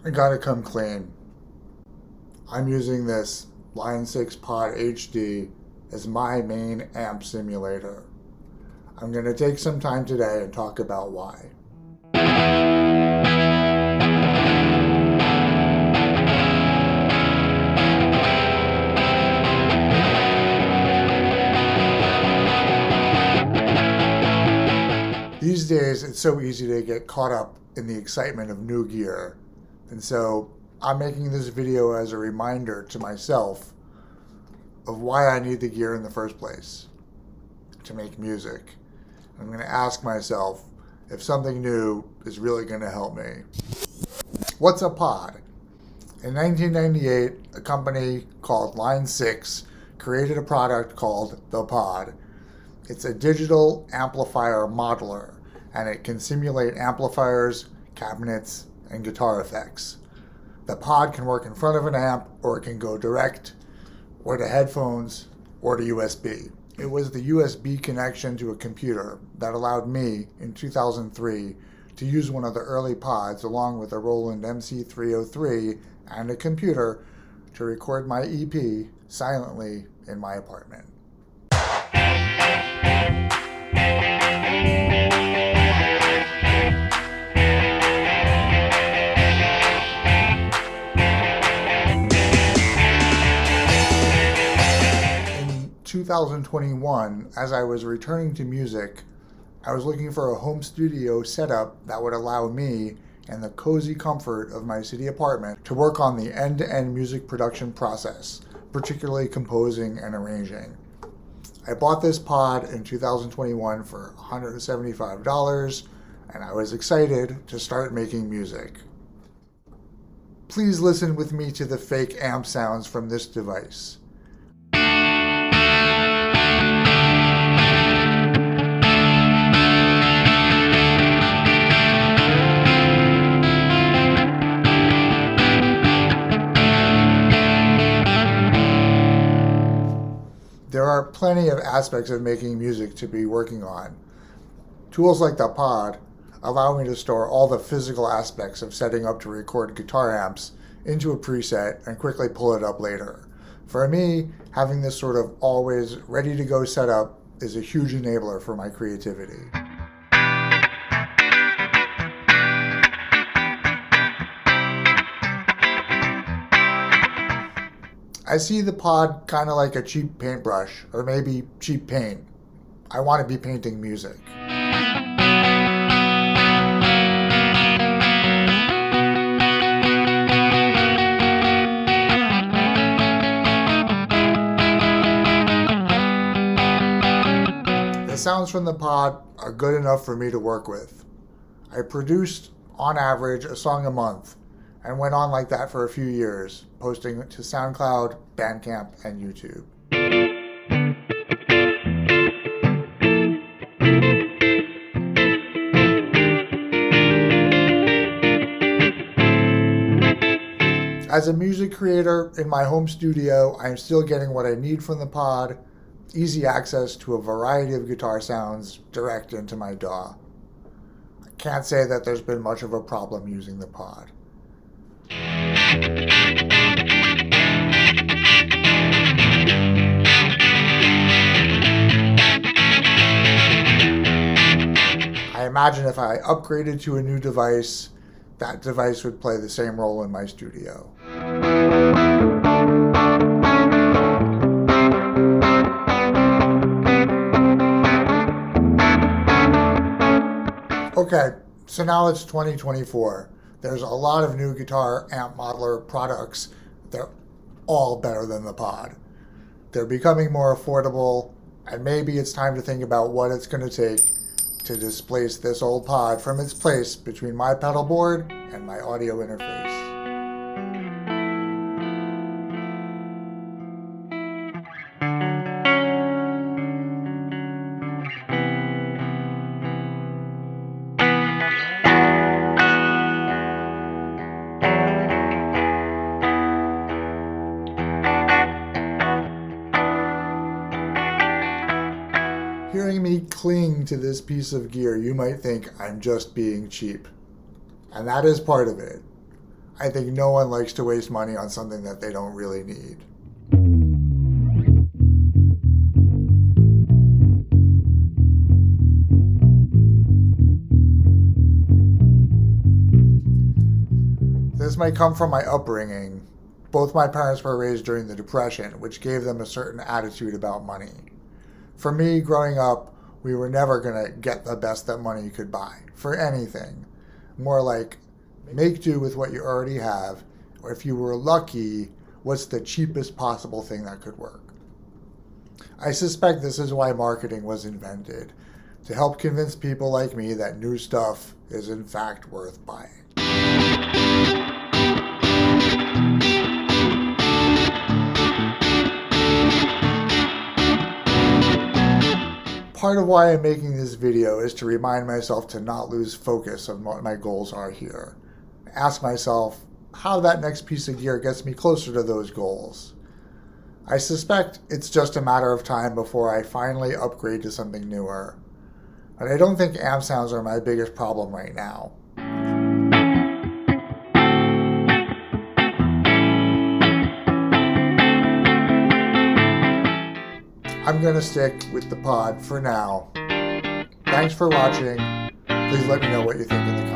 I gotta come clean. I'm using this Line 6 Pod HD as my main amp simulator. I'm gonna take some time today and talk about why. These days, it's so easy to get caught up in the excitement of new gear. And so I'm making this video as a reminder to myself of why I need the gear in the first place, to make music. I'm going to ask myself if something new is really going to help me. What's a pod? In 1998, a company called Line 6 created a product called the pod. It's a digital amplifier modeler, and it can simulate amplifiers, cabinets, and guitar effects. The pod can work in front of an amp, or it can go direct, or to headphones, or to USB. It was the USB connection to a computer that allowed me, in 2003, to use one of the early pods along with a Roland MC303 and a computer to record my EP silently in my apartment. In 2021, as I was returning to music, I was looking for a home studio setup that would allow me, in the cozy comfort of my city apartment, to work on the end-to-end music production process, particularly composing and arranging. I bought this pod in 2021 for $175, and I was excited to start making music. Please listen with me to the fake amp sounds from this device. There are plenty of aspects of making music to be working on. Tools like the pod allow me to store all the physical aspects of setting up to record guitar amps into a preset and quickly pull it up later. For me, having this sort of always ready to go setup is a huge enabler for my creativity. I see the pod kind of like a cheap paintbrush, or maybe cheap paint. I want to be painting music. The sounds from the pod are good enough for me to work with. I produced, on average, a song a month, and went on like that for a few years, posting to SoundCloud, Bandcamp, and YouTube. As a music creator in my home studio, I am still getting what I need from the pod, easy access to a variety of guitar sounds direct into my DAW. I can't say that there's been much of a problem using the pod. I imagine if I upgraded to a new device, that device would play the same role in my studio. Okay, so now it's 2024. There's a lot of new guitar amp modeler products. They're all better than the pod. They're becoming more affordable, and maybe it's time to think about what it's going to take to displace this old pod from its place between my pedal board and my audio interface. Hearing me cling to this piece of gear, you might think I'm just being cheap. And that is part of it. I think no one likes to waste money on something that they don't really need. This might come from my upbringing. Both my parents were raised during the Depression, which gave them a certain attitude about money. For me, growing up, we were never going to get the best that money could buy, for anything. More like, make do with what you already have, or if you were lucky, what's the cheapest possible thing that could work? I suspect this is why marketing was invented, to help convince people like me that new stuff is in fact worth buying. Part of why I'm making this video is to remind myself to not lose focus on what my goals are here. Ask myself how that next piece of gear gets me closer to those goals. I suspect it's just a matter of time before I finally upgrade to something newer. But I don't think amp sounds are my biggest problem right now. I'm going to stick with the pod for now. Thanks for watching. Please let me know what you think in the comments.